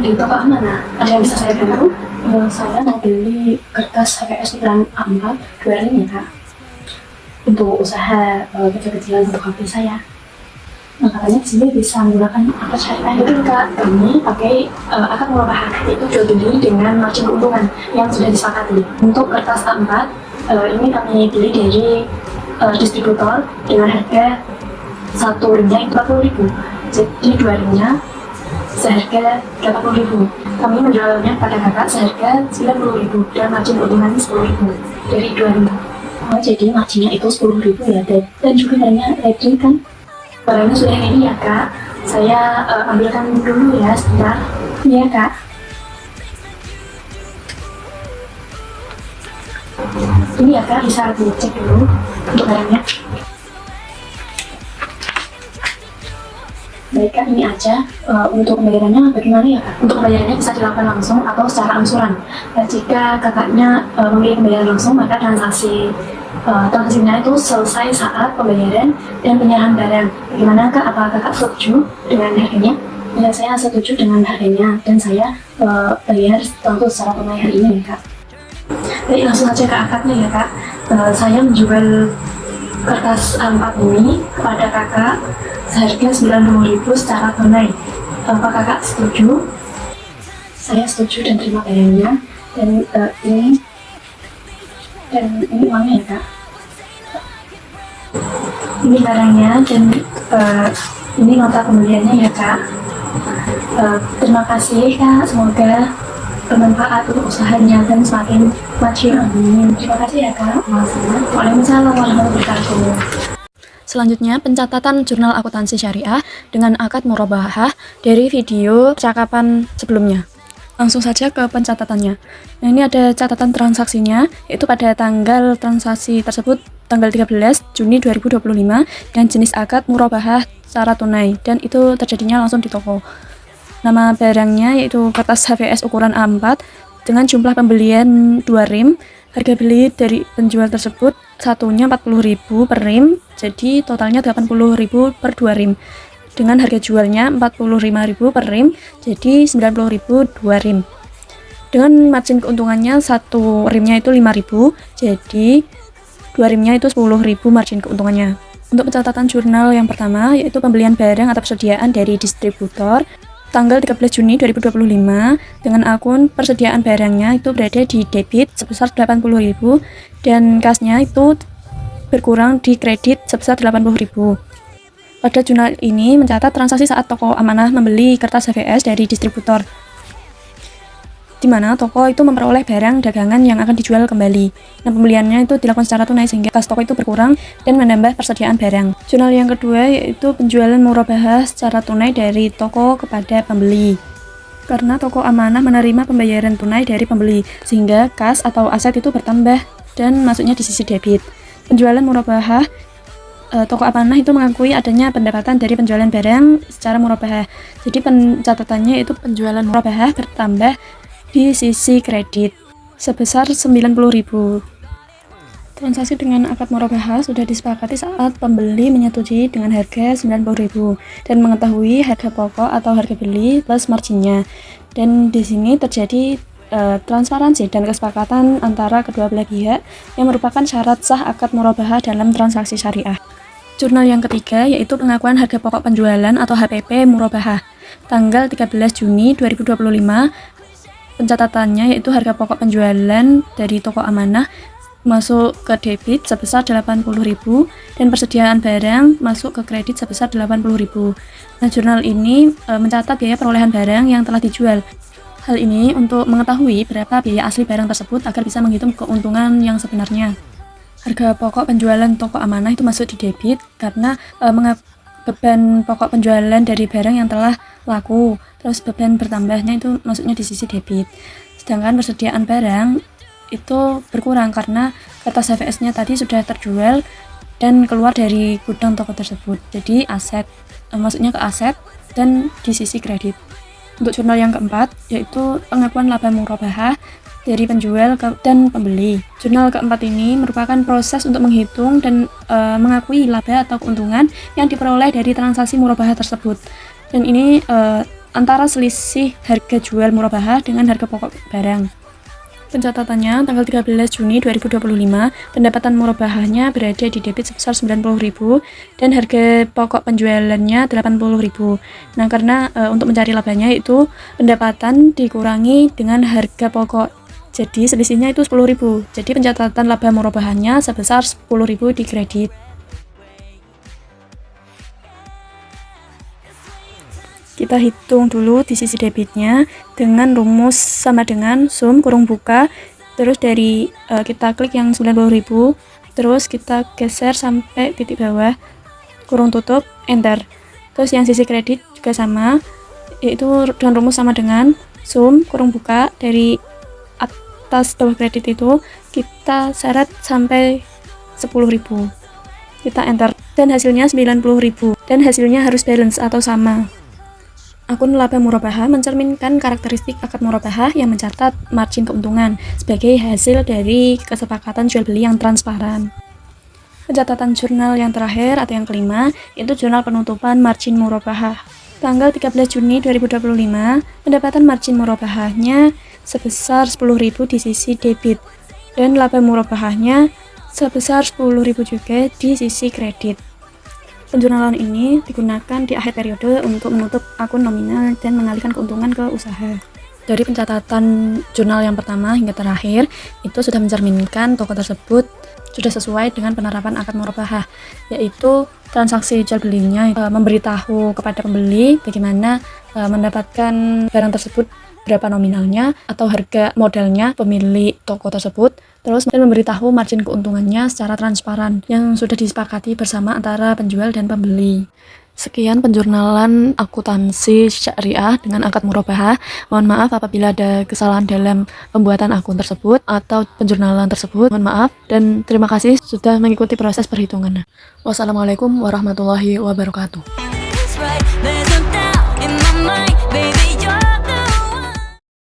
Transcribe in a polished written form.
di toko mana? Ada yang bisa saya bantu? Saya mau beli kertas HVS ukuran A4 2 ring ya kak, untuk usaha kecil-kecilan untuk HP saya. Nah, katanya di sini bisa menggunakan akad syariah itu kak. Kami pakai akad murabaha, yaitu jual beli dengan margin keuntungan yang sudah disepakati. Untuk kertas A4 ini kami beli dari distributor dengan harga satu ringnya itu 40.000, jadi 2 ringnya seharga 80.000. Kami menjualnya pada kakak seharga 90.000 dan margin keuntungannya 10.000 dari 2 ring. Oh, jadi marginnya itu 10.000 ya, dan juga barangnya ready kan? Barangnya sudah ready ya kak, saya ambilkan dulu ya sebentar. Iya kak. Ini ya kak, bisa dicek dulu untuk barangnya. Baik kak, ini aja. Untuk pembayarannya bagaimana ya kak? Untuk pembayarannya bisa dilakukan langsung atau secara angsuran. Jika kakaknya memilih pembayaran langsung, maka transaksinya itu selesai saat pembayaran dan penyerahan barang. Bagaimana kak? Apakah kakak setuju dengan harganya? Ya, saya setuju dengan harganya dan saya bayar tentu secara tunai hari ini ya kak. Baik, langsung saja ke akadnya ya kak. Saya menjual kertas A4 ini kepada kakak seharga 90.000 secara tunai. Apa kakak setuju? Saya setuju dan terima barangnya. Dan ini uangnya ya kak. Ini barangnya dan ini nota pembeliannya ya kak. Terima kasih kak, semoga bermanfaat untuk usahanya dan semakin maju. Amin. Terima kasih ya kak. Waalaikumsalam warahmatullahi wabarakatuh. Selanjutnya, pencatatan jurnal akuntansi syariah dengan akad murabahah dari video percakapan sebelumnya. Langsung saja ke pencatatannya. Nah, ini ada catatan transaksinya, yaitu pada tanggal transaksi tersebut tanggal 13 Juni 2025 dan jenis akad murabahah secara tunai, dan itu terjadinya langsung di toko. Nama barangnya yaitu kertas HVS ukuran A4 dengan jumlah pembelian 2 rim. Harga beli dari penjual tersebut satunya 40.000 per rim, jadi totalnya 80.000 per 2 rim. Dengan harga jualnya 45.000 per rim, jadi 90.000 2 rim. Dengan margin keuntungannya satu rimnya itu 5.000, jadi 2 rimnya itu 10.000 margin keuntungannya. Untuk pencatatan jurnal yang pertama yaitu pembelian barang atau persediaan dari distributor tanggal 13 Juni 2025 dengan akun persediaan barangnya itu berada di debit sebesar 80.000 dan kasnya itu berkurang di kredit sebesar 80.000. Pada jurnal ini mencatat transaksi saat toko amanah membeli kertas HVS dari distributor, di mana toko itu memperoleh barang dagangan yang akan dijual kembali. Nah, pembeliannya itu dilakukan secara tunai sehingga kas toko itu berkurang dan menambah persediaan barang. Jurnal yang kedua yaitu penjualan murabahah secara tunai dari toko kepada pembeli. Karena toko amanah menerima pembayaran tunai dari pembeli, sehingga kas atau aset itu bertambah dan masuknya di sisi debit. Penjualan murabahah, toko amanah itu mengakui adanya pendapatan dari penjualan barang secara murabahah. Jadi pencatatannya itu penjualan murabahah bertambah di sisi kredit sebesar 90.000. Transaksi dengan akad murabahah sudah disepakati saat pembeli menyetujui dengan harga 90.000 dan mengetahui harga pokok atau harga beli plus marginnya. Dan di sini terjadi transparansi dan kesepakatan antara kedua belah pihak yang merupakan syarat sah akad murabahah dalam transaksi syariah. Jurnal yang ketiga yaitu pengakuan harga pokok penjualan atau HPP murabahah tanggal 13 Juni 2025. Pencatatannya yaitu harga pokok penjualan dari toko amanah masuk ke debit sebesar 80.000 dan persediaan barang masuk ke kredit sebesar 80.000. Nah, jurnal ini mencatat biaya perolehan barang yang telah dijual. Hal ini untuk mengetahui berapa biaya asli barang tersebut agar bisa menghitung keuntungan yang sebenarnya. Harga pokok penjualan toko amanah itu masuk di debit karena beban pokok penjualan dari barang yang telah laku, terus beban bertambahnya itu masuknya di sisi debit. Sedangkan persediaan barang itu berkurang karena kertas HVS-nya tadi sudah terjual dan keluar dari gudang toko tersebut. Jadi aset masuknya ke aset dan di sisi kredit. Untuk jurnal yang keempat yaitu pengakuan laba murabahah dari penjual dan pembeli. Jurnal keempat ini merupakan proses untuk menghitung dan mengakui laba atau keuntungan yang diperoleh dari transaksi murabahah tersebut. Dan ini antara selisih harga jual murabahah dengan harga pokok barang. Pencatatannya tanggal 13 Juni 2025, pendapatan murabahahnya berada di debit sebesar 90.000 dan harga pokok penjualannya 80.000. Nah, karena untuk mencari labanya itu pendapatan dikurangi dengan harga pokok. Jadi selisihnya itu 10.000. Jadi pencatatan laba murabahahnya sebesar 10.000 di kredit. Kita hitung dulu di sisi debitnya dengan rumus sama dengan sum kurung buka, terus dari kita klik yang 90.000, terus kita geser sampai titik bawah, kurung tutup, enter. Terus yang sisi kredit juga sama, yaitu dengan rumus sama dengan sum kurung buka, dari atas bawah kredit itu kita seret sampai 10.000. Kita enter dan hasilnya 90.000 dan hasilnya harus balance atau sama. Akun laba murabahah mencerminkan karakteristik akad murabahah yang mencatat margin keuntungan sebagai hasil dari kesepakatan jual beli yang transparan. Pencatatan jurnal yang terakhir atau yang kelima yaitu jurnal penutupan margin murabahah. Tanggal 13 Juni 2025, pendapatan margin murabahahnya sebesar 10.000 di sisi debit dan laba murabahahnya sebesar 10.000 juga di sisi kredit. Penjurnalan ini digunakan di akhir periode untuk menutup akun nominal dan mengalihkan keuntungan ke usaha. Dari pencatatan jurnal yang pertama hingga terakhir, itu sudah mencerminkan toko tersebut sudah sesuai dengan penerapan akad murabahah, yaitu transaksi jual belinya memberitahu kepada pembeli bagaimana mendapatkan barang tersebut, berapa nominalnya atau harga modalnya pemilik toko tersebut, terus dan memberitahu margin keuntungannya secara transparan yang sudah disepakati bersama antara penjual dan pembeli. Sekian penjurnalan akuntansi syariah dengan akad murabahah. Mohon maaf apabila ada kesalahan dalam pembuatan akun tersebut atau penjurnalan tersebut. Mohon maaf dan terima kasih sudah mengikuti proses perhitungannya. Wassalamualaikum warahmatullahi wabarakatuh.